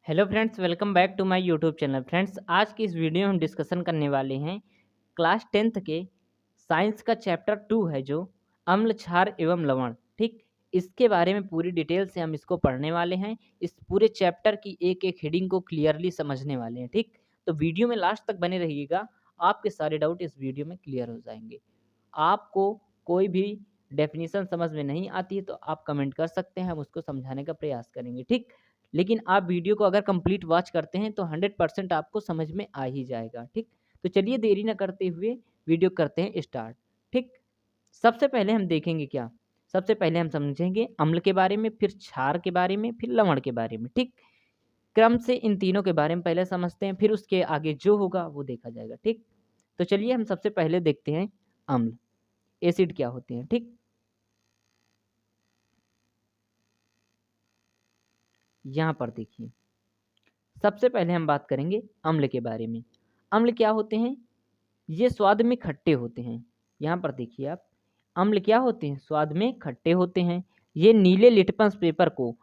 Hello friends, welcome back to my YouTube channel. Friends, आज की इस वीडियो में हम डिस्कशन करने वाले हैं क्लास 10th के साइंस का चैप्टर 2 है जो अम्ल, क्षार एवं लवण। ठीक, इसके बारे में पूरी डिटेल से हम इसको पढ़ने वाले हैं। इस पूरे चैप्टर की एक एक हेडिंग को क्लियरली समझने वाले हैं। ठीक, तो वीडियो में लास्ट तक बने रहिएगा, आपके सारे डाउट इस वीडियो में क्लियर हो जाएंगे। आपको कोई भी डेफिनेशन समझ में नहीं आती है तो आप कमेंट कर सकते हैं, हम उसको समझाने का प्रयास करेंगे। ठीक, लेकिन आप वीडियो को अगर कंप्लीट वॉच करते हैं तो 100% आपको समझ में आ ही जाएगा। ठीक, तो चलिए देरी ना करते हुए वीडियो करते हैं स्टार्ट। ठीक, सबसे पहले हम देखेंगे क्या, सबसे पहले हम समझेंगे अम्ल के बारे में, फिर क्षार के बारे में, फिर लवण के बारे में। ठीक, क्रम से इन तीनों के बारे में पहले समझते हैं, फिर उसके आगे जो होगा वो देखा जाएगा। ठीक, तो चलिए हम सबसे पहले देखते हैं अम्ल, एसिड क्या होते हैं। ठीक, यहाँ पर देखिए, सबसे पहले हम बात करेंगे अम्ल के बारे में। अम्ल क्या होते हैं? ये स्वाद में खट्टे होते हैं। यहाँ पर देखिए आप, अम्ल क्या होते हैं? स्वाद में खट्टे होते हैं। ये नीले लिटमस पेपर को,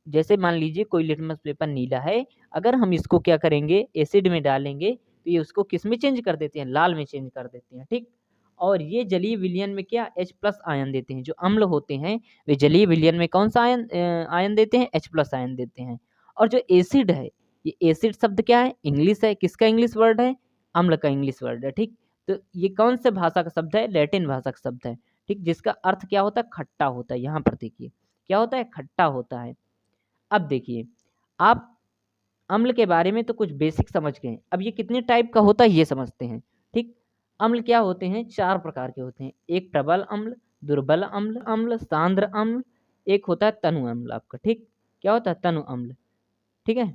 जैसे मान लीजिए कोई लिटमस पेपर नीला है, अगर हम इसको क्या करेंगे, एसिड में डालेंगे तो ये उसको किस में चेंज कर देते हैं? लाल में चेंज कर देते हैं। ठीक, और ये जलीय विलयन में क्या H+ आयन देते हैं। जो अम्ल होते हैं वे जलीय विलयन में कौन सा आयन आयन देते हैं? H+ आयन देते हैं। और जो एसिड है, ये एसिड शब्द क्या है? इंग्लिश है। किसका इंग्लिश वर्ड है? अम्ल का इंग्लिश वर्ड है। ठीक, तो ये कौन से भाषा का शब्द है? लैटिन भाषा का शब्द है। ठीक, जिसका अर्थ क्या होता है? खट्टा होता है। यहाँ पर देखिए क्या होता है? खट्टा होता है। अब देखिए, आप अम्ल के बारे में तो कुछ बेसिक समझ गए, अब ये कितने टाइप का होता है ये समझते हैं। ठीक, अम्ल क्या होते हैं? 4 प्रकार के होते हैं। एक प्रबल अम्ल, दुर्बल अम्ल, अम्ल सांद्र अम्ल, एक होता है तनु अम्ल आपका। ठीक, क्या होता है? तनु अम्ल। ठीक है,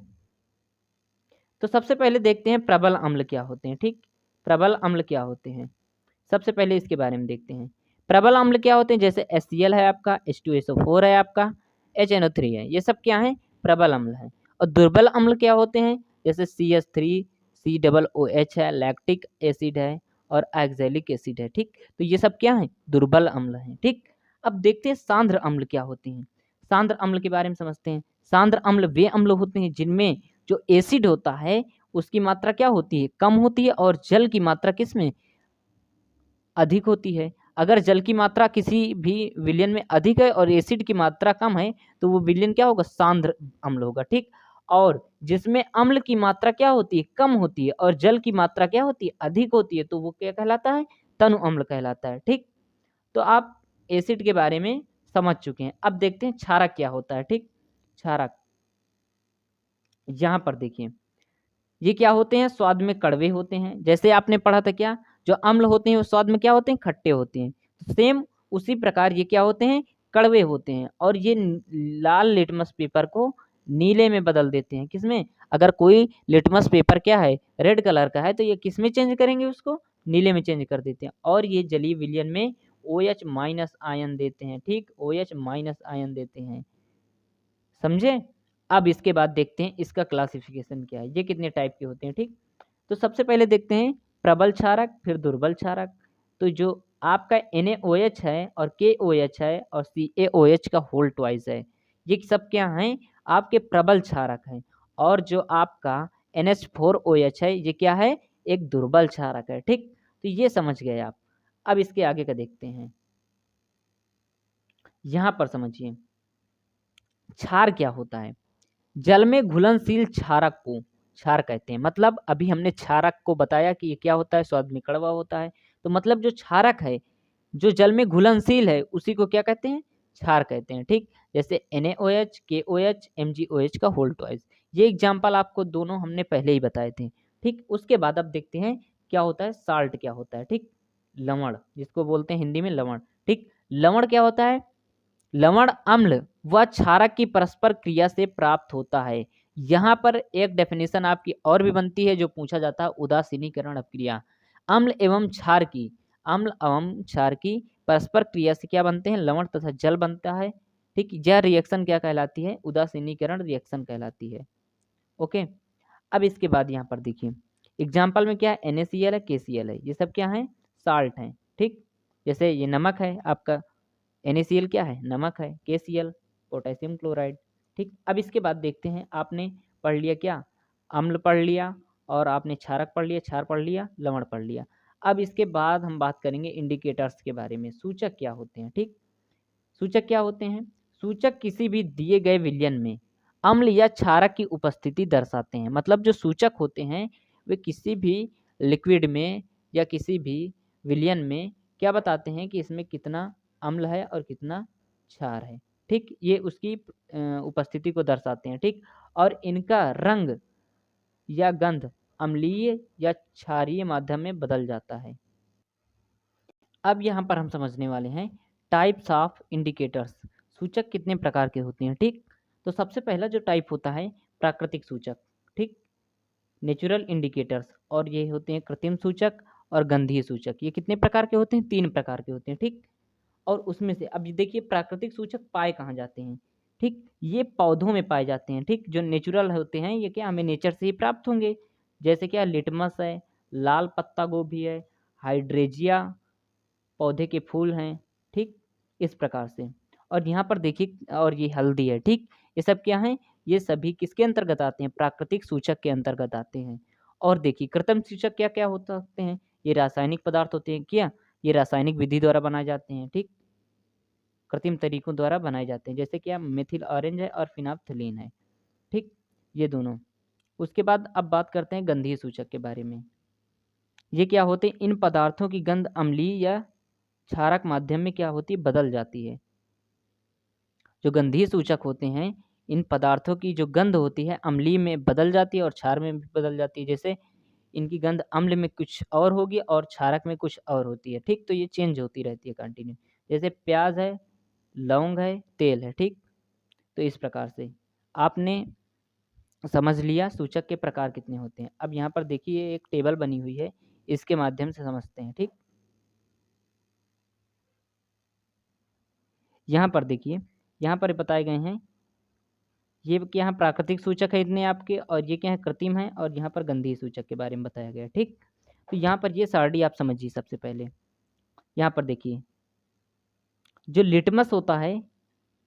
तो सबसे पहले देखते हैं प्रबल अम्ल क्या होते हैं। ठीक, प्रबल अम्ल क्या होते हैं, सबसे पहले इसके बारे में देखते हैं। प्रबल अम्ल क्या होते हैं? जैसे HCl है आपका, H2SO4 है आपका, HNO3 है, ये सब क्या है? प्रबल अम्ल है। और दुर्बल अम्ल क्या होते हैं? जैसे CH3, COOH है, लैक्टिक एसिड है और ऑक्सैलिक एसिड है। ठीक, तो ये सब क्या है? दुर्बल अम्ल है। ठीक, अब देखते हैं सांद्र अम्ल क्या होते हैं। सांद्र अम्ल के बारे में समझते हैं। सांद्र अम्ल वे अम्ल होते हैं जिनमें जो एसिड होता है उसकी मात्रा क्या होती है? कम होती है, और जल की मात्रा किसमें? अधिक होती है। अगर जल की मात्रा किसी भी विलयन में अधिक है और एसिड की मात्रा कम है तो वो विलयन क्या होगा? सांद्र अम्ल होगा। ठीक, और जिसमें अम्ल की मात्रा क्या होती है? कम होती है, और जल की मात्रा क्या होती है? अधिक होती है, तो वो क्या कहलाता है? तनु अम्ल कहलाता है। ठीक, तो आप एसिड के बारे में समझ चुके हैं। अब देखते हैं क्षारक क्या होता है। ठीक, क्षारक यहाँ पर देखिए, ये क्या होते हैं? स्वाद में कड़वे होते हैं। जैसे आपने पढ़ा था क्या, जो अम्ल होते हैं वो स्वाद में क्या होते हैं? खट्टे होते हैं। सेम उसी प्रकार ये क्या होते हैं? कड़वे होते हैं। और ये लाल लिटमस पेपर को नीले में बदल देते हैं। किसमें? अगर कोई लिटमस पेपर क्या है? रेड कलर का है, तो ये किस में चेंज करेंगे? उसको नीले में चेंज कर देते हैं। और ये जलीय विलयन में OH- आयन देते हैं। ठीक, OH- आयन देते हैं। समझे? अब इसके बाद देखते हैं इसका क्लासिफिकेशन क्या है, ये कितने टाइप के होते हैं। ठीक, तो सबसे पहले देखते हैं प्रबल क्षारक, फिर दुर्बल क्षारक। तो जो आपका NaOH है और KOH है और CaOH का होल ट्वाइस है, ये सब क्या हैं? आपके प्रबल क्षारक हैं। और जो आपका NH4OH है, ये क्या है? एक दुर्बल क्षारक है। ठीक, तो ये समझ गए आप। अब इसके आगे का देखते हैं, यहाँ पर समझिए क्षार क्या होता है। जल में घुलनशील क्षारक को क्षार कहते हैं। मतलब अभी हमने क्षारक को बताया कि ये क्या होता है? स्वाद में कड़वा होता है। तो मतलब जो क्षारक है, जो जल में घुलनशील है, उसी को क्या कहते हैं? क्षार कहते हैं। ठीक, जैसे NaOH, KOH, MgOH का होल ट्वाइस। ये एग्जाम्पल आपको दोनों हमने पहले ही बताए थे। ठीक, उसके बाद अब देखते हैं क्या होता है, साल्ट क्या होता है। ठीक, लवण, जिसको बोलते हैं हिंदी में लवण। ठीक, लवण क्या होता है? लवण अम्ल व क्षारक की परस्पर क्रिया से प्राप्त होता है। यहाँ पर एक डेफिनेशन आपकी और भी बनती है जो पूछा जाता है, उदासीनीकरण अपक्रिया। अम्ल एवं क्षार की, अम्ल एवं क्षार की परस्पर क्रिया से क्या बनते हैं? लवण तथा जल बनता है। ठीक, यह रिएक्शन क्या कहलाती है? उदासीनीकरण रिएक्शन कहलाती है। ओके, अब इसके बाद यहाँ पर देखिए एग्जाम्पल में क्या है? NaCl है, KCl है, ये सब क्या है? साल्ट हैं। ठीक, जैसे ये नमक है आपका, NaCl क्या है? नमक है। KCl potassium chloride. ठीक, अब इसके बाद देखते हैं, आपने पढ़ लिया क्या, अम्ल पढ़ लिया, और आपने क्षारक पढ़ लिया, क्षार पढ़ लिया, लवण पढ़ लिया। अब इसके बाद हम बात करेंगे इंडिकेटर्स के बारे में, सूचक क्या होते हैं। ठीक, सूचक क्या होते हैं? सूचक किसी भी दिए गए विलयन में अम्ल या क्षारक की उपस्थिति दर्शाते हैं। मतलब जो सूचक होते हैं वे किसी भी लिक्विड में या किसी भी विलयन में क्या बताते हैं कि इसमें कितना अम्ल है और कितना क्षार है। ठीक, ये उसकी उपस्थिति को दर्शाते हैं। ठीक, और इनका रंग या गंध अम्लीय या क्षारीय माध्यम में बदल जाता है। अब यहाँ पर हम समझने वाले हैं टाइप्स ऑफ इंडिकेटर्स, सूचक कितने प्रकार के होते हैं। ठीक, तो सबसे पहला जो टाइप होता है प्राकृतिक सूचक, ठीक, नेचुरल इंडिकेटर्स, और ये होते हैं कृत्रिम सूचक और गंधीय सूचक। ये कितने प्रकार के होते हैं? 3 प्रकार के होते हैं। ठीक, और उसमें से अब ये देखिए प्राकृतिक सूचक पाए कहाँ जाते हैं। ठीक, ये पौधों में पाए जाते हैं। ठीक, जो नेचुरल होते हैं ये क्या हमें नेचर से ही प्राप्त होंगे, जैसे क्या लिटमस है, लाल पत्ता गोभी है, हाइड्रेजिया पौधे के फूल हैं। ठीक, इस प्रकार से। और यहाँ पर देखिए, और ये हल्दी है। ठीक, ये सब क्या हैं? ये सभी किसके अंतर्गत आते हैं? प्राकृतिक सूचक के अंतर्गत आते हैं। और देखिए कृत्रिम सूचक क्या क्या हो सकते हैं? ये रासायनिक पदार्थ होते हैं क्या, ये रासायनिक विधि द्वारा बनाए जाते हैं। ठीक, कृत्रिम तरीकों द्वारा बनाए जाते हैं, जैसे क्या मिथिल ऑरेंज है और फिनाप्थलीन है। ठीक, ये दोनों। उसके बाद अब बात करते हैं गंधीय सूचक के बारे में। ये क्या होते हैं? इन पदार्थों की गंध अम्लीय या क्षारक माध्यम में क्या होती है? बदल जाती है। जो गंधीय सूचक होते हैं इन पदार्थों की जो गंध होती है अम्लीय में बदल जाती है और क्षार में भी बदल जाती है। जैसे इनकी गंध अम्ल में कुछ और होगी और क्षारक में कुछ और होती है। ठीक, तो ये चेंज होती रहती है कंटिन्यू। जैसे प्याज है, लौंग है, तेल है। ठीक, तो इस प्रकार से आपने समझ लिया सूचक के प्रकार कितने होते हैं। अब यहाँ पर देखिए एक टेबल बनी हुई है, इसके माध्यम से समझते हैं। ठीक, यहाँ पर देखिए, यहाँ पर बताए गए हैं ये क्या है, प्राकृतिक सूचक है इतने आपके, और ये क्या है कृत्रिम है, और यहाँ पर गंधीय सूचक के बारे में बताया गया है। ठीक, तो यहाँ पर ये सारणी आप समझिए। सबसे पहले यहाँ पर देखिए जो लिटमस होता है,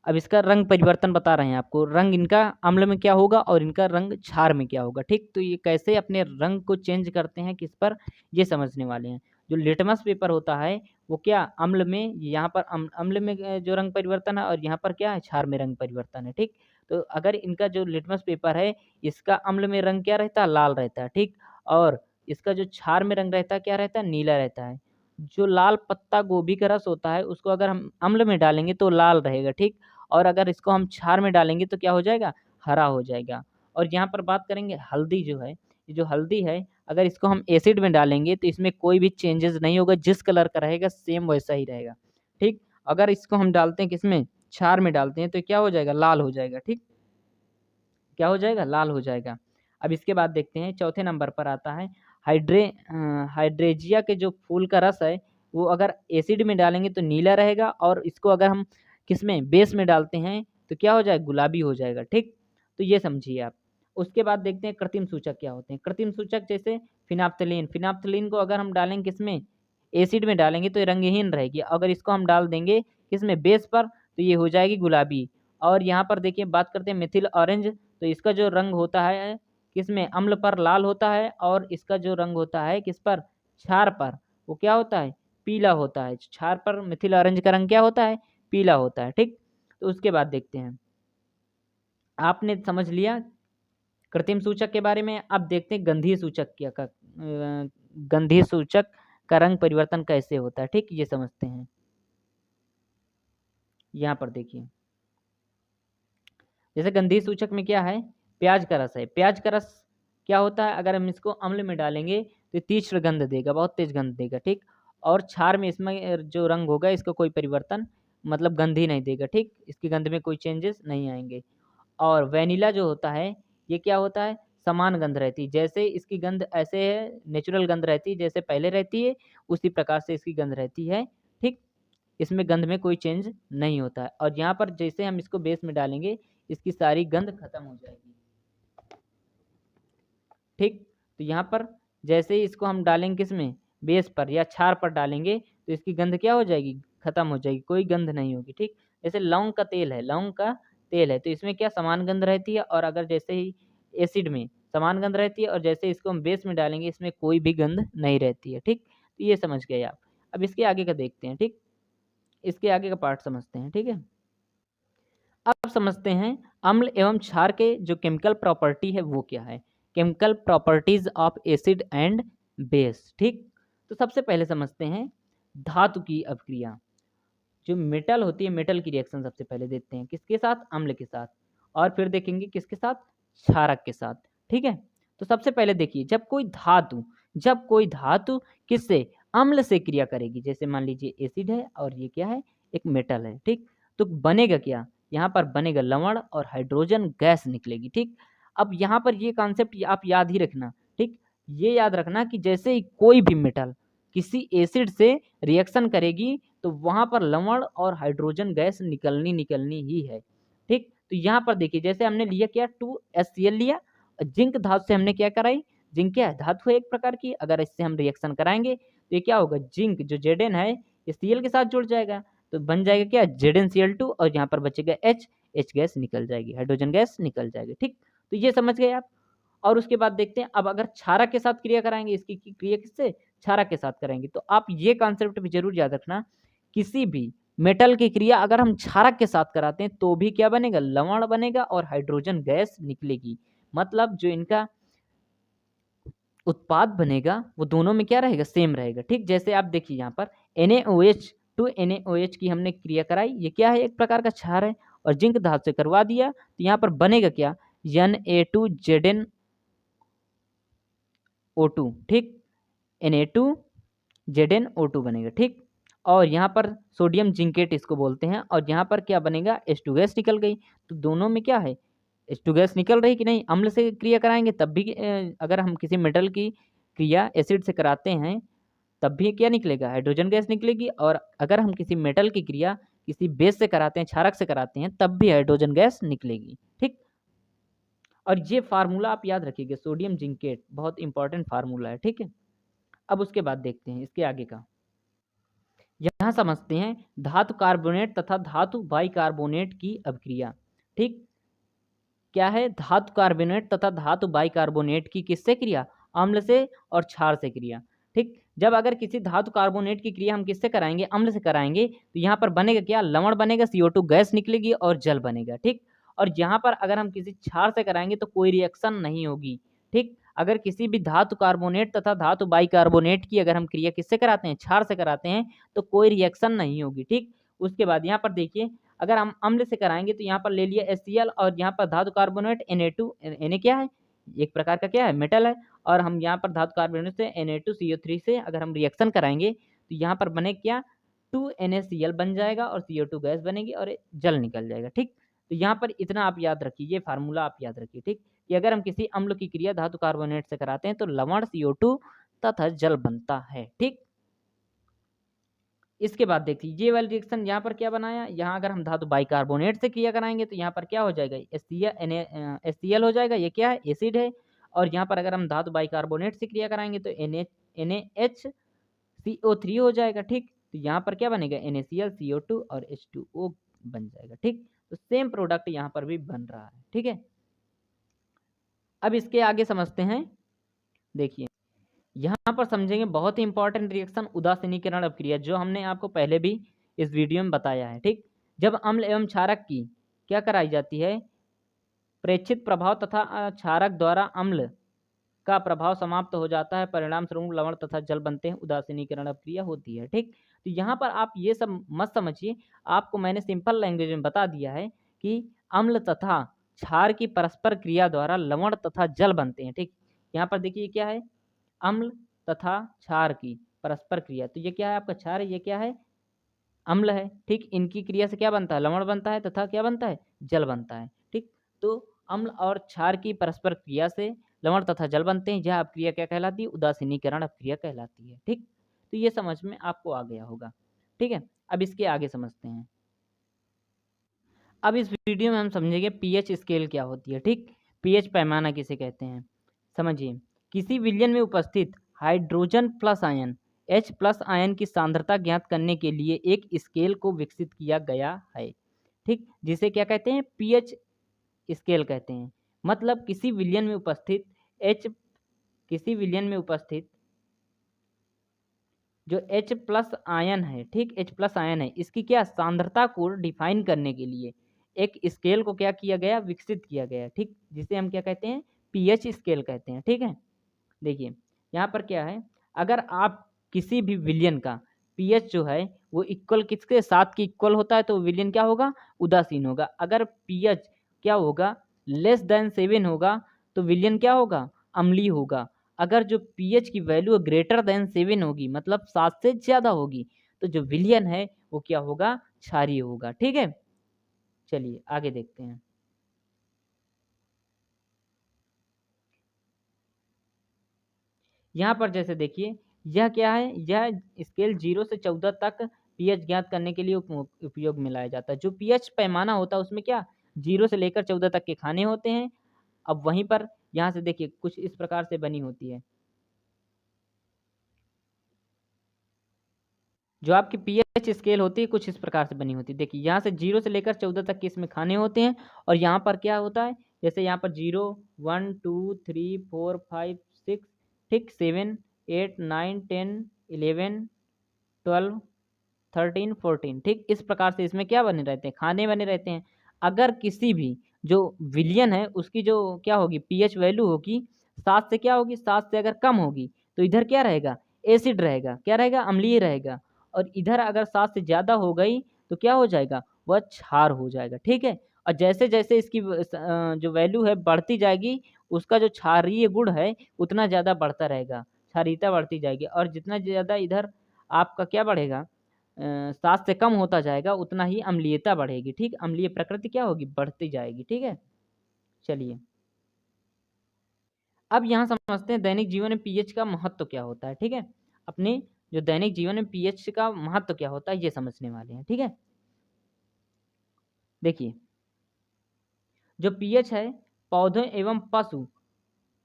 अब इसका रंग परिवर्तन बता रहे हैं आपको, रंग इनका अम्ल में क्या होगा और इनका रंग क्षार में क्या होगा। ठीक, तो ये कैसे अपने रंग को चेंज करते हैं किस पर, ये समझने वाले हैं। जो लिटमस पेपर होता है वो क्या अम्ल में, यहाँ पर अम्ल में जो रंग परिवर्तन है, और यहाँ पर क्या है क्षार में रंग परिवर्तन है। ठीक, तो अगर इनका जो लिटमस पेपर है इसका अम्ल में रंग क्या रहता है? लाल रहता है। ठीक, और इसका जो क्षार में रंग रहता है क्या रहता है? नीला रहता है। जो लाल पत्ता गोभी का रस होता है उसको अगर हम अम्ल में डालेंगे तो लाल रहेगा। ठीक, और अगर इसको हम क्षार में डालेंगे तो क्या हो जाएगा? हरा हो जाएगा। और यहाँ पर बात करेंगे हल्दी जो है, ये जो हल्दी है अगर इसको हम एसिड में डालेंगे तो इसमें कोई भी चेंजेस नहीं होगा, जिस कलर का रहेगा सेम वैसा ही रहेगा। ठीक, अगर इसको हम डालते हैं किसमें? क्षार में डालते हैं तो क्या हो जाएगा? लाल हो जाएगा। ठीक, क्या हो जाएगा? लाल हो जाएगा। अब इसके बाद देखते हैं चौथे नंबर पर आता है हाइड्रेजिया के जो फूल का रस है वो अगर एसिड में डालेंगे तो नीला रहेगा, और इसको अगर हम किसमें? बेस में डालते हैं तो क्या हो जाएगा? गुलाबी हो जाएगा। ठीक, तो ये समझिए आप। उसके बाद देखते हैं कृत्रिम सूचक क्या होते हैं। कृत्रिम सूचक जैसे फिनाप्थलीन, फिनाप्थलीन को अगर हम डालेंगे किसमें? एसिड में डालेंगे तो ये रंगहीन रहेगी, अगर इसको हम डाल देंगे किसमें? बेस पर, तो ये हो जाएगी गुलाबी। और यहाँ पर देखिए बात करते हैं मिथिल ऑरेंज, तो इसका जो रंग होता है किसमें? अम्ल पर लाल होता है, और इसका जो रंग होता है किस पर? क्षार पर, वो क्या होता है? पीला होता है। क्षार पर मिथिल ऑरेंज का रंग क्या होता है? पीला होता है। ठीक, तो उसके बाद देखते हैं, आपने समझ लिया कृत्रिम सूचक के बारे में। अब देखते हैं गंधीय सूचक क्या का गंधीय सूचक का रंग परिवर्तन कैसे होता है। ठीक, ये समझते हैं। यहाँ पर देखिए जैसे गंधीय सूचक में क्या है? प्याज का रस है। प्याज का रस क्या होता है? अगर हम इसको अम्ल में डालेंगे तो तीव्र गंध देगा, बहुत तेज गंध देगा। ठीक, और क्षार में इसमें जो रंग होगा इसका कोई परिवर्तन मतलब गंध ही नहीं देगा। ठीक, इसकी गंध में कोई चेंजेस नहीं आएंगे। और वेनिला जो होता है ये क्या होता है? समान गंध रहती है, जैसे इसकी गंध ऐसे है नेचुरल गंध रहती है जैसे पहले रहती है उसी प्रकार से इसकी गंध रहती है। ठीक, इसमें गंध में कोई चेंज नहीं होता है। और यहाँ पर जैसे हम इसको बेस में डालेंगे इसकी सारी गंध खत्म हो जाएगी। ठीक, तो यहाँ पर जैसे ही इसको हम डालेंगे किसमें? बेस पर या क्षार पर डालेंगे तो इसकी गंध क्या हो जाएगी? खत्म हो जाएगी, कोई गंध नहीं होगी। ठीक, जैसे लौंग का तेल है, लौंग का तेल है तो इसमें क्या समान गंध रहती है, और अगर जैसे ही एसिड में समान गंध रहती है और जैसे इसको हम बेस में डालेंगे इसमें कोई भी गंध नहीं रहती है। ठीक, तो ये समझ गए आप। अब इसके आगे का देखते हैं। ठीक, इसके आगे का पार्ट समझते हैं। ठीक है, अब समझते हैं अम्ल एवं क्षार के जो केमिकल प्रॉपर्टी है वो क्या है। Chemical properties of acid and base. ठीक, तो सबसे पहले समझते हैं धातु की अभिक्रिया। जो मेटल होती है, मेटल की रिएक्शन सबसे पहले देखते हैं किसके साथ, अम्ल के साथ, और फिर देखेंगे किसके साथ, क्षारक के साथ। ठीक है, तो सबसे पहले देखिए जब कोई धातु किससे, अम्ल से क्रिया करेगी, जैसे मान लीजिए एसिड है और ये क्या है, एक मेटल है। ठीक, तो बनेगा क्या, यहाँ पर बनेगा लवण और हाइड्रोजन गैस निकलेगी। ठीक, अब यहाँ पर ये कॉन्सेप्ट आप याद ही रखना। ठीक, ये याद रखना कि जैसे ही कोई भी मेटल किसी एसिड से रिएक्शन करेगी तो वहां पर लवण और हाइड्रोजन गैस निकलनी ही है। ठीक, तो यहाँ पर देखिए जैसे हमने लिया क्या, 2HCl लिया, जिंक धातु से हमने क्या कराई, जिंक क्या है, धातु है एक प्रकार की, अगर इससे हम रिएक्शन कराएंगे तो ये क्या होगा, जिंक जो Zn है ये Cl के साथ जुड़ जाएगा तो बन जाएगा क्या, ZnCl2, और यहाँ पर बचेगा H गैस निकल जाएगी, हाइड्रोजन गैस निकल जाएगी। ठीक, तो ये समझ गए आप। और उसके बाद देखते हैं अब अगर क्षारक के साथ क्रिया कराएंगे, इसकी क्रिया किससे, क्षारक के साथ करेंगे, तो आप ये कॉन्सेप्ट भी जरूर याद रखना, किसी भी मेटल की क्रिया अगर हम क्षारक के साथ कराते हैं तो भी क्या बनेगा, लवण बनेगा और हाइड्रोजन गैस निकलेगी। मतलब जो इनका उत्पाद बनेगा वो दोनों में क्या रहेगा, सेम रहेगा। ठीक, जैसे आप देखिए यहाँ पर NaOH टू NaOH की हमने क्रिया कराई, ये क्या है, एक प्रकार का क्षार है, और जिंक धातु से करवा दिया तो यहाँ पर बनेगा क्या, Na2ZnO2। ठीक, Na2ZnO2 बनेगा। ठीक, और यहाँ पर सोडियम जिंकेट इसको बोलते हैं, और यहाँ पर क्या बनेगा, H2 गैस निकल गई। तो दोनों में क्या है, H2 गैस निकल रही कि नहीं, अम्ल से क्रिया कराएंगे तब भी अगर हम किसी मेटल की क्रिया एसिड से कराते हैं तब भी क्या निकलेगा, हाइड्रोजन गैस निकलेगी, और अगर हम किसी मेटल की क्रिया किसी बेस से कराते हैं, क्षारक से कराते हैं, तब भी हाइड्रोजन गैस निकलेगी। ठीक, और ये फार्मूला आप याद रखिएगा, सोडियम जिंकेट बहुत इंपॉर्टेंट फार्मूला है। ठीक है, अब उसके बाद देखते हैं इसके आगे का। यहाँ समझते हैं धातु कार्बोनेट तथा धातु बाइकार्बोनेट की अभिक्रिया। ठीक, क्या है, धातु कार्बोनेट तथा धातु बाइकार्बोनेट की किससे क्रिया, अम्ल से और क्षार से क्रिया। ठीक, जब अगर किसी धातु कार्बोनेट की क्रिया हम किससे कराएंगे, अम्ल से कराएंगे, तो यहाँ पर बनेगा क्या, लवण बनेगा, CO2 गैस निकलेगी और जल बनेगा। ठीक, और यहाँ पर अगर हम किसी क्षार से कराएंगे तो कोई रिएक्शन नहीं होगी। ठीक, अगर किसी भी धातु कार्बोनेट तथा धातु बाइकार्बोनेट की अगर हम क्रिया किससे कराते हैं, क्षार से कराते हैं, तो कोई रिएक्शन नहीं होगी। ठीक, उसके बाद यहाँ पर देखिए अगर हम अम्ल से कराएंगे तो यहाँ पर ले लिया HCl, और यहाँ पर धातु कार्बोनेट Na2, Na क्या है, एक प्रकार का क्या है, मेटल है, और हम यहाँ पर धातु कार्बोनेट से Na2CO3 से अगर हम रिएक्शन कराएंगे तो यहाँ पर बने क्या, 2NaCl बन जाएगा और CO2 गैस बनेगी और जल निकल जाएगा। ठीक, तो यहाँ पर इतना आप याद रखिए, ये फार्मूला आप याद रखिए। ठीक, कि अगर हम किसी अम्ल की क्रिया धातु कार्बोनेट से कराते हैं तो लवण, CO2 तथा जल बनता है। ठीक, इसके बाद देखिए ये वाली रिएक्शन यहाँ पर क्या बनाया, यहाँ अगर हम धातु बाइकार्बोनेट से क्रिया कराएंगे तो यहाँ पर क्या हो जाएगा, HCl हो जाएगा, ये क्या है, एसिड है, और यहाँ पर अगर हम धातु बाइकार्बोनेट से क्रिया कराएंगे तो NaHCO3 हो जाएगा। ठीक, तो यहाँ पर क्या बनेगा, NaCl, CO2 और H2O बन जाएगा। ठीक, तो सेम प्रोडक्ट यहाँ पर भी बन रहा है। ठीक है, अब इसके आगे समझते हैं। देखिए यहाँ पर समझेंगे बहुत ही इंपॉर्टेंट रिएक्शन, उदासीनीकरण अभिक्रिया, जो हमने आपको पहले भी इस वीडियो में बताया है। ठीक, जब अम्ल एवं क्षारक की क्या कराई जाती है, प्रेक्षित प्रभाव तथा क्षारक द्वारा अम्ल का प्रभाव समाप्त हो जाता है, परिणाम स्वरूप लवण तथा जल बनते हैं, उदासीनीकरण अभिक्रिया होती है। ठीक, तो यहाँ पर आप ये सब मत समझिए, आपको मैंने सिंपल लैंग्वेज में बता दिया है कि अम्ल तथा क्षार की परस्पर क्रिया द्वारा लवण तथा जल बनते हैं। ठीक, यहाँ पर देखिए क्या है, अम्ल तथा क्षार की परस्पर क्रिया, तो ये क्या है आपका क्षार है, ये क्या है, अम्ल है। ठीक, इनकी क्रिया से क्या बनता है, लवण बनता है तथा क्या बनता है, जल बनता है। ठीक, तो अम्ल और क्षार की परस्पर क्रिया से लवण तथा जल बनते हैं, यह अपक्रिया क्या कहलाती है, उदासीनीकरण अपक्रिया कहलाती है। ठीक, तो ये समझ में आपको आ गया होगा। ठीक है, अब इसके आगे समझते हैं। अब इस वीडियो में हम समझेंगे पीएच स्केल क्या होती है। ठीक, पीएच पैमाना किसे कहते हैं, समझिए किसी विलयन में उपस्थित hydrogen plus ion H+ ion की सांद्रता ज्ञात करने के लिए एक स्केल को विकसित किया गया है। ठीक, जिसे क्या कहते हैं, पीएच स्केल कहते हैं। मतलब किसी विलयन में उपस्थित H, किसी विलयन में उपस्थित जो H प्लस आयन है, ठीक, H प्लस आयन है, इसकी क्या सांद्रता को डिफाइन करने के लिए एक स्केल को क्या किया गया, विकसित किया गया, ठीक, जिसे हम क्या कहते हैं, पीएच स्केल कहते हैं, ठीक है। देखिए यहाँ पर क्या है, अगर आप किसी भी विलयन का पीएच जो है वो इक्वल किसके साथ की इक्वल होता है तो विलयन क्या होगा, उदासीन होगा। अगर पीएच क्या होगा, लेस देन 7 होगा तो विलयन क्या होगा, अम्लीय होगा। अगर जो पीएच की वैल्यू ग्रेटर देन 7 होगी, मतलब 7 से ज़्यादा होगी, तो जो विलयन है वो क्या होगा, क्षारीय होगा, ठीक है। चलिए आगे देखते हैं। यहाँ पर जैसे देखिए यह क्या है, यह स्केल 0 से 14 तक पीएच ज्ञात करने के लिए उपयोग में लाया जाता है। जो पीएच पैमाना होता है उसमें क्या 0 से लेकर 14 तक के खाने होते हैं। अब वहीं पर यहाँ से देखिए कुछ इस प्रकार से बनी होती है, जो आपकी पीएच स्केल होती है कुछ इस प्रकार से बनी होती है। देखिए यहाँ से 0 से लेकर 14 तक के इसमें खाने होते हैं, और यहाँ पर क्या होता है, जैसे यहाँ पर 0 1 2 3 4 5 6, ठीक, 7 8 9 10 11 12 13 14, ठीक, इस प्रकार से इसमें क्या बने रहते हैं, खाने बने रहते हैं। अगर किसी भी जो विलयन है उसकी जो क्या होगी, पीएच वैल्यू होगी 7 से क्या होगी, 7 से अगर कम होगी तो इधर क्या रहेगा, एसिड रहेगा, क्या रहेगा, अम्लीय रहेगा। और इधर अगर 7 से ज़्यादा हो गई तो क्या हो जाएगा, वह क्षार हो जाएगा, ठीक है। और जैसे जैसे इसकी जो वैल्यू है बढ़ती जाएगी, उसका जो क्षारीय गुण है उतना ज़्यादा बढ़ता रहेगा, क्षारीयता बढ़ती जाएगी। और जितना ज़्यादा इधर आपका क्या बढ़ेगा, 7 से कम होता जाएगा, उतना ही अम्लीयता बढ़ेगी, ठीक, अम्लीय प्रकृति क्या होगी, बढ़ती जाएगी, ठीक है। चलिए अब यहाँ समझते हैं दैनिक जीवन में पीएच का महत्व क्या होता है, ठीक है। अपने जो दैनिक जीवन में पीएच का महत्व क्या होता है ये समझने वाले हैं, ठीक है। देखिए जो पीएच है, पौधे एवं पशु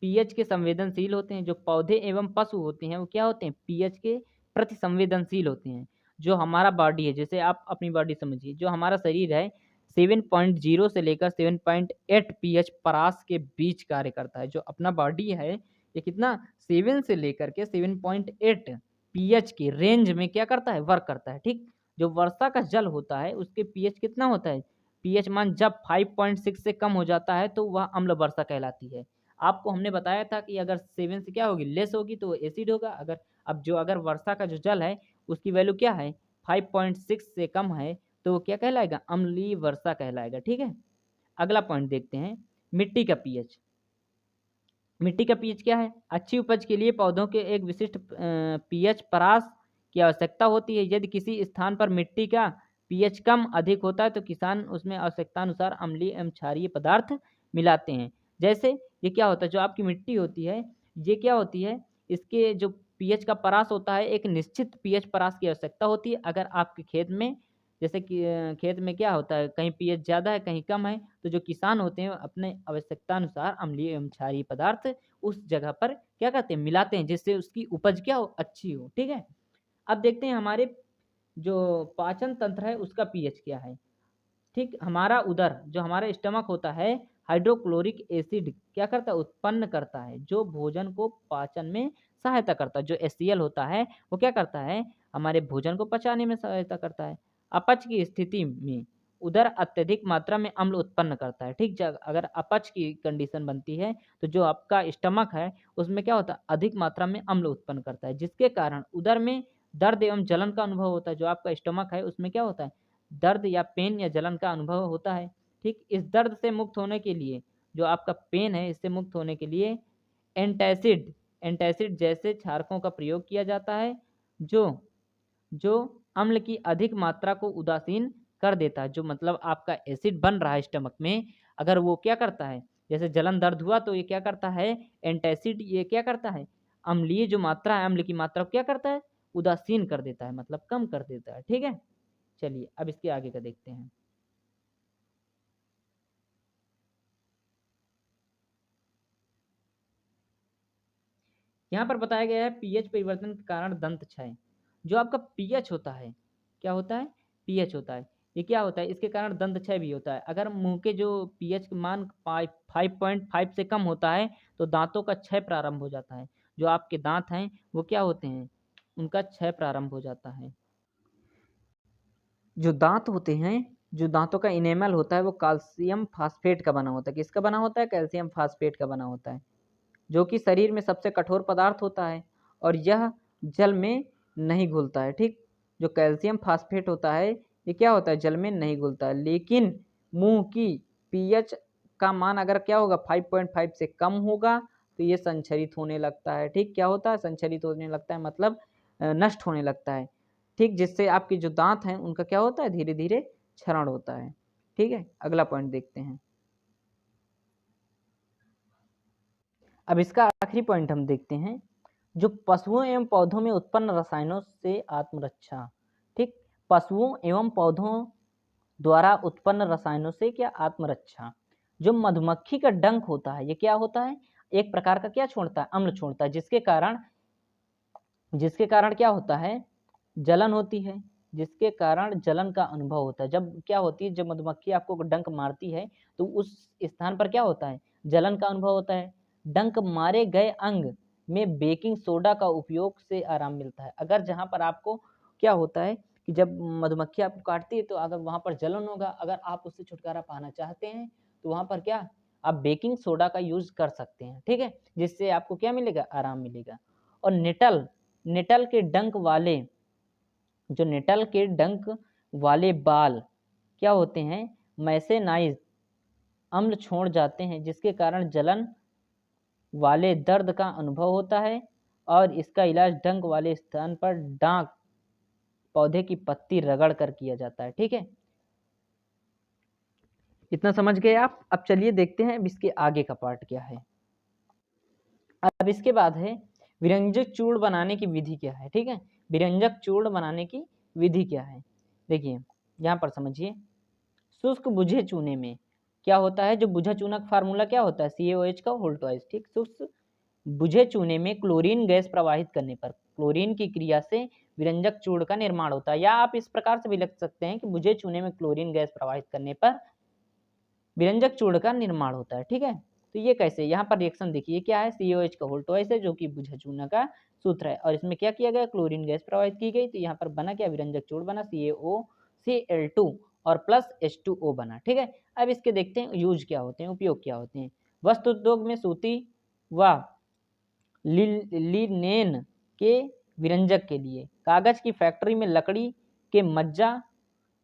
पीएच के संवेदनशील होते हैं। जो पौधे एवं पशु होते हैं वो क्या होते हैं, पीएच के प्रति संवेदनशील होते हैं। जो हमारा बॉडी है, जैसे आप अपनी बॉडी समझिए, जो हमारा शरीर है 7.0 से लेकर 7.8 पीएच परास के बीच कार्य करता है। जो अपना बॉडी है ये कितना 7 से लेकर के 7.8 पीएच के रेंज में क्या करता है, वर्क करता है, ठीक। जो वर्षा का जल होता है उसके पीएच कितना होता है, पीएच मान जब 5.6 से कम हो जाता है तो वह अम्ल वर्षा कहलाती है। आपको हमने बताया था कि अगर 7 से क्या होगी, लेस होगी तो एसिड होगा। अगर वर्षा का जो जल है उसकी वैल्यू क्या है, 5.6 से कम है तो वो क्या कहलाएगा, अम्लीय वर्षा कहलाएगा, ठीक है। अगला पॉइंट देखते हैं, मिट्टी का पीएच। मिट्टी का पीएच क्या है, अच्छी उपज के लिए पौधों के एक विशिष्ट पीएच परास की आवश्यकता होती है। यदि किसी स्थान पर मिट्टी का पीएच कम अधिक होता है तो किसान उसमें आवश्यकतानुसार अम्लीय एवं क्षारीय पदार्थ मिलाते हैं। जैसे ये क्या होता है, जो आपकी मिट्टी होती है ये क्या होती है, इसके जो पीएच का परास होता है एक निश्चित पीएच परास की आवश्यकता होती है। अगर आपके खेत में जैसे कि खेत में क्या होता है, कहीं पीएच ज़्यादा है कहीं कम है, तो जो किसान होते हैं अपने आवश्यकता अनुसार अम्लीय एवं क्षारीय पदार्थ उस जगह पर क्या करते हैं, मिलाते हैं, जिससे उसकी उपज क्या हो, अच्छी हो, ठीक है। अब देखते हैं हमारे जो पाचन तंत्र है उसका पीएच क्या है, ठीक। हमारा उदर जो हमारा स्टमक होता है हाइड्रोक्लोरिक एसिड क्या करता है, उत्पन्न करता है, जो भोजन को पाचन में सहायता करता है। जो एचसीएल होता है वो क्या करता है, हमारे भोजन को पचाने में सहायता करता है। अपच की स्थिति में उदर अत्यधिक मात्रा में अम्ल उत्पन्न करता है, ठीक। अगर अपच की कंडीशन बनती है तो जो आपका स्टमक है उसमें क्या होता है, अधिक मात्रा में अम्ल उत्पन्न करता है, जिसके कारण उदर में दर्द एवं जलन का अनुभव होता है। जो आपका स्टमक है उसमें क्या होता है, दर्द या पेन या जलन का अनुभव होता है, ठीक। इस दर्द से मुक्त होने के लिए, जो आपका पेन है इससे मुक्त होने के लिए एंटासिड एंटासिड जैसे क्षारकों का प्रयोग किया जाता है, जो जो अम्ल की अधिक मात्रा को उदासीन कर देता है। जो मतलब आपका एसिड बन रहा है स्टमक में, अगर वो क्या करता है, जैसे जलन दर्द हुआ तो ये क्या करता है, एंटासिड ये क्या करता है, अम्लीय जो मात्रा है अम्ल की मात्रा को क्या करता है, उदासीन कर देता है, मतलब कम कर देता है, ठीक है। चलिए अब इसके आगे का देखते हैं। यहाँ पर बताया गया है पीएच परिवर्तन के कारण दंत क्षय। जो आपका पीएच होता है क्या होता है, पीएच होता है, ये क्या होता है, इसके कारण दंत क्षय भी होता है। अगर मुंह के जो पीएच का मान 5.5 से कम होता है तो दांतों का क्षय प्रारंभ हो जाता है। जो आपके दांत हैं वो क्या होते हैं, उनका क्षय प्रारंभ हो जाता है। जो दांत होते हैं, जो दांतों का इनेमल होता है वो कैल्शियम फास्फेट का बना होता है। किसका बना होता है, कैल्शियम फास्फेट का बना होता है, जो कि शरीर में सबसे कठोर पदार्थ होता है और यह जल में नहीं घुलता है। ठीक, जो कैल्शियम फास्फेट होता है ये क्या होता है, जल में नहीं घुलता है। लेकिन मुंह की पीएच का मान अगर क्या होगा 5.5 से कम होगा तो ये संचरित होने लगता है। ठीक, क्या होता है, संचरित होने लगता है, मतलब नष्ट होने लगता है। ठीक, जिससे आपके जो दांत हैं उनका क्या होता है, धीरे धीरे क्षरण होता है। ठीक है, अगला पॉइंट देखते हैं। अब इसका आखिरी पॉइंट हम देखते हैं, जो पशुओं एवं पौधों में उत्पन्न रसायनों से आत्मरक्षा। ठीक, पशुओं एवं पौधों द्वारा उत्पन्न रसायनों से क्या, आत्मरक्षा। जो मधुमक्खी का डंक होता है ये क्या होता है, एक प्रकार का क्या छोड़ता है, अम्ल छोड़ता है, जिसके कारण क्या होता है, जलन होती है, जिसके कारण जलन का अनुभव होता है। जब क्या होती है, जब मधुमक्खी आपको डंक मारती है तो उस स्थान पर क्या होता है, जलन का अनुभव होता है। डंक मारे गए अंग में बेकिंग सोडा का उपयोग से आराम मिलता है। अगर जहां पर आपको क्या होता है कि जब मधुमक्खी आपको काटती है तो अगर वहां पर जलन होगा, अगर आप उससे छुटकारा पाना चाहते हैं तो वहां पर क्या, आप बेकिंग सोडा का यूज कर सकते हैं। ठीक है, जिससे आपको क्या मिलेगा, आराम मिलेगा। और निटल निटल के डंक वाले जो निटल के डंक वाले बाल क्या होते हैं, मैसेनाइज अम्ल छोड़ जाते हैं, जिसके कारण जलन वाले दर्द का अनुभव होता है। और इसका इलाज डंक वाले स्थान पर डांक पौधे की पत्ती रगड़ कर किया जाता है। ठीक है, इतना समझ गए आप। अब चलिए देखते हैं अब इसके आगे का पार्ट क्या है। अब इसके बाद है विरंजक चूर्ण बनाने की विधि क्या है। ठीक है, विरंजक चूर्ण बनाने की विधि क्या है, देखिए यहाँ पर समझिए। शुष्क बुझे चूने में क्या होता है, जो बुझा चूना का फार्मूला क्या होता है, CaOH का होल ट्वाइस। ठीक, शुष्क बुझे चूने में क्लोरीन गैस प्रवाहित करने पर क्लोरीन की क्रिया से विरंजक चूर्ण का निर्माण होता है। या आप इस प्रकार से भी लिख सकते हैं कि बुझे चूने में क्लोरीन गैस प्रवाहित करने पर विरंजक चूर्ण का निर्माण होता है। ठीक है, तो ये कैसे, यहाँ पर रिएक्शन देखिए क्या है, CaOH का होल ट्वाइस है जो कि बुझा चूना का सूत्र है, और इसमें क्या किया गया, क्लोरीन गैस प्रवाहित की गई, तो यहाँ पर बना क्या, विरंजक चूर्ण बना CaOCl2 और प्लस H2O बना। ठीक है, अब इसके देखते हैं यूज क्या होते हैं, उपयोग क्या होते हैं। वस्त्र उद्योग में सूती व लिनेन के विरंजक के लिए, कागज की फैक्ट्री में लकड़ी के मज्जा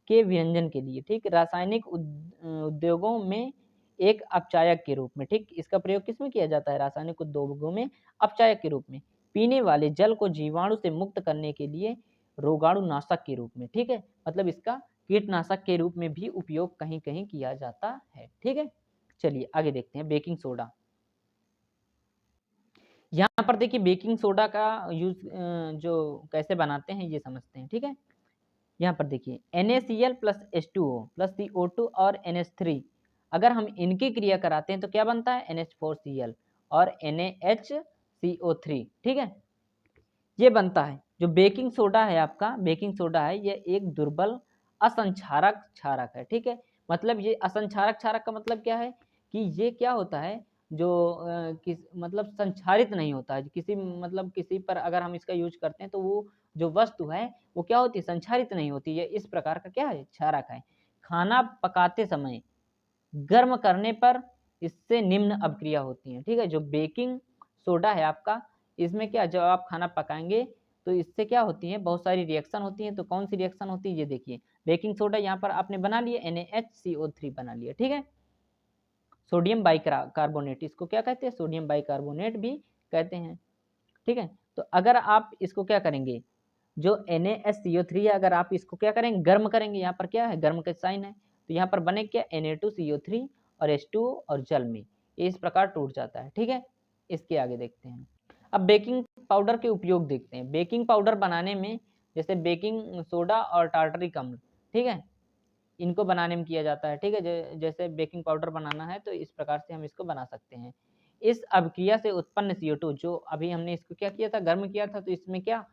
के व्यंजन के लिए। ठीक, रासायनिक उद्योगों में एक अपचायक के रूप में। ठीक, इसका प्रयोग किस में किया जाता है, रासायनिक उद्योगों में अपचायक के रूप में। पीने वाले जल को जीवाणु से मुक्त करने के लिए रोगाणुनाशक के रूप में। ठीक है, मतलब इसका कीटनाशक के रूप में भी उपयोग कहीं कहीं किया जाता है। ठीक है, चलिए आगे देखते हैं बेकिंग सोडा। यहाँ पर देखिए बेकिंग सोडा का यूज जो कैसे बनाते हैं ये समझते हैं। ठीक है, यहाँ पर देखिए NaCl plus H2O plus CO2 और NH3, अगर हम इनकी क्रिया कराते हैं तो क्या बनता है, NH4Cl और NaHCO3। ठीक है, ये बनता है। जो बेकिंग सोडा है आपका, बेकिंग सोडा है ये एक दुर्बल असंक्षारक क्षारक है। ठीक है, मतलब ये असंक्षारक क्षारक का मतलब क्या है कि ये क्या होता है, जो किस मतलब संक्षारित नहीं होता है, किसी मतलब किसी पर अगर हम इसका यूज करते हैं तो वो जो वस्तु है वो क्या होती है, संक्षारित नहीं होती है। इस प्रकार का क्या है, क्षारक है। खाना पकाते समय गर्म करने पर इससे निम्न अभिक्रिया होती है। ठीक है, जो बेकिंग सोडा है आपका, इसमें क्या, जब आप खाना पकाएंगे तो इससे क्या होती है, बहुत सारी रिएक्शन होती है। तो कौन सी रिएक्शन होती है, ये देखिए बेकिंग सोडा यहाँ पर आपने बना लिया, NaHCO3 बना लिया। ठीक है, सोडियम बाइकार्बोनेट, इसको क्या कहते हैं, सोडियम बाइकार्बोनेट भी कहते हैं। ठीक है, तो अगर आप इसको क्या करेंगे, जो NaCO3 है, अगर आप इसको क्या करेंगे, गर्म करेंगे, यहाँ पर क्या है, गर्म का साइन है, तो यहाँ पर बने क्या, Na2CO3 और H2O और जल में ये इस प्रकार टूट जाता है। ठीक है, इसके आगे देखते हैं। अब बेकिंग पाउडर के उपयोग देखते हैं। बेकिंग पाउडर बनाने में जैसे बेकिंग सोडा और टार्टरिक अम्ल, ठीक है, इनको बनाने में किया जाता है। ठीक है, जैसे बेकिंग पाउडर बनाना है तो इस प्रकार से हम इसको बना सकते हैं। इस अभिक्रिया से उत्पन्न CO2, जो अभी हमने इसको क्या किया था, गर्म किया था, तो इसमें क्या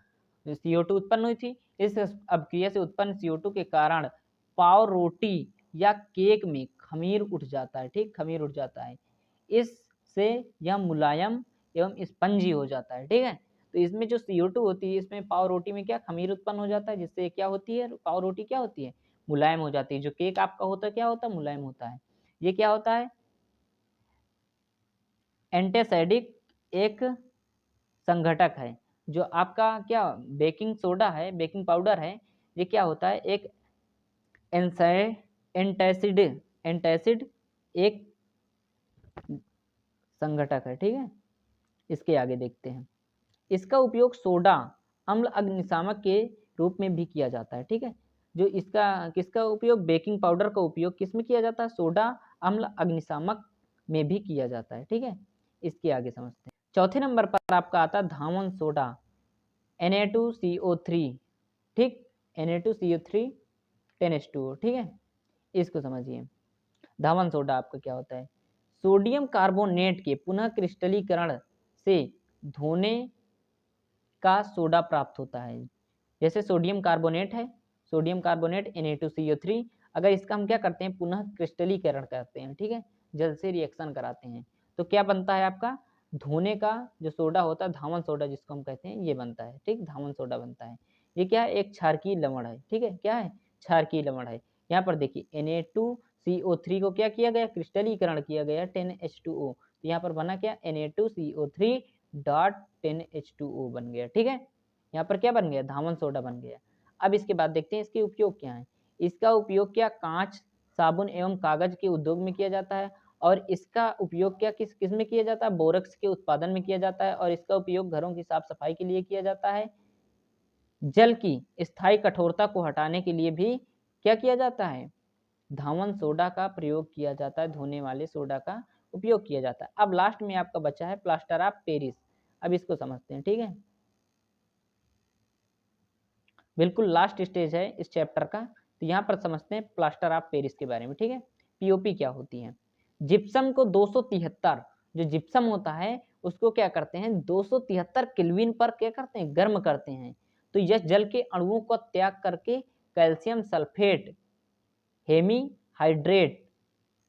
CO2 उत्पन्न हुई थी। इस अभिक्रिया से उत्पन्न CO2 के कारण पाव रोटी या केक में खमीर उठ जाता है, ठीक, खमीर उठ जाता है, इससे यह मुलायम एवं स्पंजी हो जाता है, ठीक है। तो इसमें जो CO2 होती है, इसमें पाव रोटी में क्या खमीर उत्पन्न हो जाता है, जिससे क्या होती है, पाव रोटी क्या होती है, मुलायम हो जाती है। जो केक आपका होता है क्या होता है, मुलायम होता है। ये क्या होता है, एंटीसाइडिक एक संघटक है। जो आपका क्या बेकिंग सोडा है, बेकिंग पाउडर है, ये क्या होता है, एक एंटासिड एंटासिड एक संघटक है, ठीक है। इसके आगे देखते हैं, इसका उपयोग सोडा अम्ल अग्निशामक के रूप में भी किया जाता है, ठीक है। जो इसका किसका उपयोग, बेकिंग पाउडर का उपयोग किस में किया जाता है, सोडा अम्ल अग्निशामक में भी किया जाता है, ठीक है। इसके आगे समझते हैं। चौथे नंबर पर आपका आता है धावन सोडा Na2CO3, ठीक, Na2CO3 10H2O, ठीक है। इसको समझिए, धावन सोडा आपका क्या होता है, सोडियम कार्बोनेट के पुनः क्रिस्टलीकरण से धोने का सोडा प्राप्त होता है। जैसे सोडियम कार्बोनेट है, सोडियम कार्बोनेट Na2CO3, अगर इसका हम क्या करते हैं, पुनः क्रिस्टलीकरण करते हैं, ठीक है, जल से रिएक्शन कराते हैं, तो क्या बनता है आपका, धोने का जो सोडा होता है, धावन सोडा जिसको हम कहते हैं, ये बनता है, ठीक, धावन सोडा बनता है। ये क्या है, एक क्षारकीय लवण है, ठीक है, क्या है, क्षारकीय लवण है। यहाँ पर देखिए Na2CO3 को क्या किया गया, क्रिस्टलीकरण किया गया 10H2O, तो यहाँ पर बना क्या, Na2CO3 डॉट 10H2O बन गया, ठीक है। यहाँ पर क्या बन गया, धावन सोडा बन गया। अब इसके बाद देखते हैं इसके उपयोग क्या है। इसका उपयोग क्या कांच, साबुन एवं कागज के उद्योग में किया जाता है, और इसका उपयोग क्या किस किस में किया जाता है, बोरक्स के उत्पादन में किया जाता है, और इसका उपयोग घरों की साफ सफाई के लिए किया जाता है। जल की स्थायी कठोरता को हटाने के लिए भी क्या किया जाता है, धावन सोडा का प्रयोग किया जाता है, धोने वाले सोडा का उपयोग किया जाता है। अब लास्ट में आपका बचा है प्लास्टर ऑफ पेरिस। अब इसको समझते हैं, ठीक है, बिल्कुल लास्ट स्टेज है इस चैप्टर का। तो यहाँ पर समझते हैं प्लास्टर ऑफ पेरिस के बारे में, ठीक है। पीओपी क्या होती है, जिप्सम को 273, जो जिप्सम होता है उसको क्या करते हैं, 273 केल्विन पर क्या करते हैं, गर्म करते हैं। तो यह जल के अणुओं को त्याग करके कैल्शियम सल्फेट, हेमी हाइड्रेट,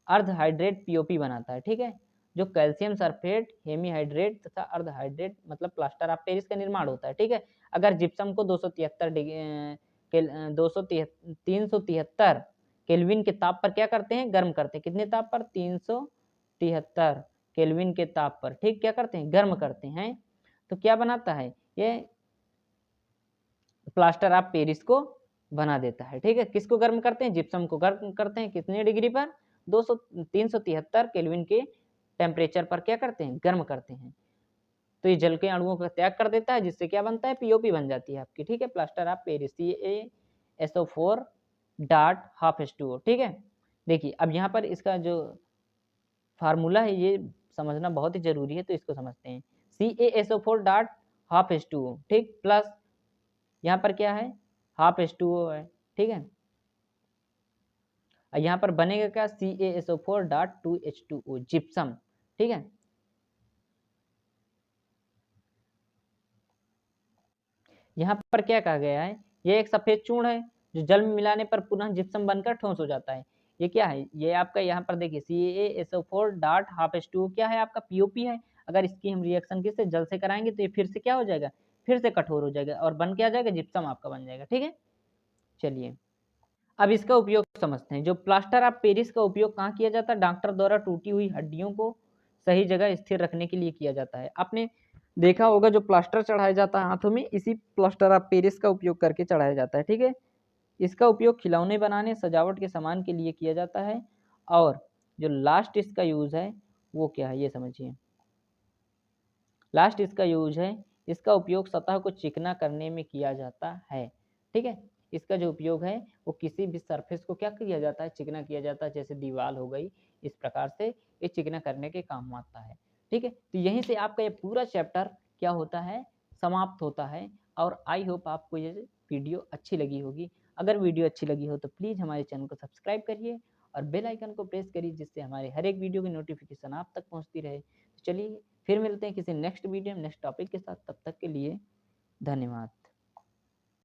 अर्ध हाइड्रेट पीओपी बनाता है, ठीक है। जो कैल्शियम सल्फेट, हेमी हाइड्रेट तथा अर्ध हाइड्रेट मतलब प्लास्टर ऑफ पेरिस का निर्माण होता है, ठीक है। अगर जिप्सम को 373 केल्विन के ताप पर क्या करते हैं, गर्म करते हैं, कितने ताप पर, 373 केल्विन के ताप पर, ठीक, क्या करते हैं, गर्म करते हैं। तो क्या बनाता है, ये प्लास्टर ऑफ पेरिस को बना देता है, ठीक है। किसको गर्म करते हैं, जिप्सम को गर्म करते हैं, कितने डिग्री पर, 373 केल्विन के टेम्परेचर पर क्या करते हैं, गर्म करते हैं। तो ये जल के अणुओं का त्याग कर देता है, जिससे क्या बनता है, पीओपी बन जाती है आपकी, ठीक है, plaster of Paris, CaSO4 dot half H2O, ठीक है। देखिए अब यहाँ पर इसका जो फार्मूला है ये समझना बहुत ही जरूरी है, तो इसको समझते हैं। CaSO4 डॉट हाफ H2O, ठीक, प्लस यहाँ पर क्या है, हाफ H2O है, ठीक है। यहाँ पर बनेगा क्या, CaSO4 डॉट 2H2O, जिप्सम, ठीक है। यहाँ पर क्या कहा गया है, ये एक सफेद चूर्ण है जो जल में मिलाने पर पुनः जिप्सम बनकर ठोस हो जाता है। ये क्या है, ये आपका यहाँ पर देखिए CaSO4 डॉट हाफ H2O क्या है, आपका पीओपी है। अगर इसकी हम रिएक्शन किससे, जल से कराएंगे तो ये फिर से क्या हो जाएगा, फिर से कठोर हो जाएगा और बन क्या जाएगा, जिप्सम आपका बन जाएगा, ठीक है। चलिए अब इसका उपयोग समझते हैं। जो प्लास्टर ऑफ पेरिस का उपयोग कहाँ किया जाता है, डॉक्टर द्वारा टूटी हुई हड्डियों को सही जगह स्थिर रखने के लिए किया जाता है। आपने देखा होगा जो प्लास्टर चढ़ाया जाता है हाथों में, इसी प्लास्टर ऑफ पेरिस का उपयोग करके चढ़ाया जाता है, ठीक है। इसका उपयोग खिलौने बनाने, सजावट के सामान के लिए किया जाता है। और जो लास्ट इसका यूज है वो क्या है, ये समझिए। लास्ट इसका यूज है, इसका उपयोग सतह को चिकना करने में किया जाता है, ठीक है। इसका जो उपयोग है वो किसी भी सरफेस को क्या किया जाता है, चिकना किया जाता है, जैसे दीवार हो गई, इस प्रकार से ये चिकना करने के काम आता है, ठीक है। तो यहीं से आपका ये पूरा चैप्टर क्या होता है, समाप्त होता है। और आई होप आपको ये वीडियो अच्छी लगी होगी। अगर वीडियो अच्छी लगी हो तो प्लीज़ हमारे चैनल को सब्सक्राइब करिए और बेल आइकन को प्रेस करिए, जिससे हमारे हर एक वीडियो की नोटिफिकेशन आप तक पहुंचती रहे। तो चलिए फिर मिलते हैं किसी नेक्स्ट वीडियो में नेक्स्ट टॉपिक के साथ, तब तक के लिए धन्यवाद।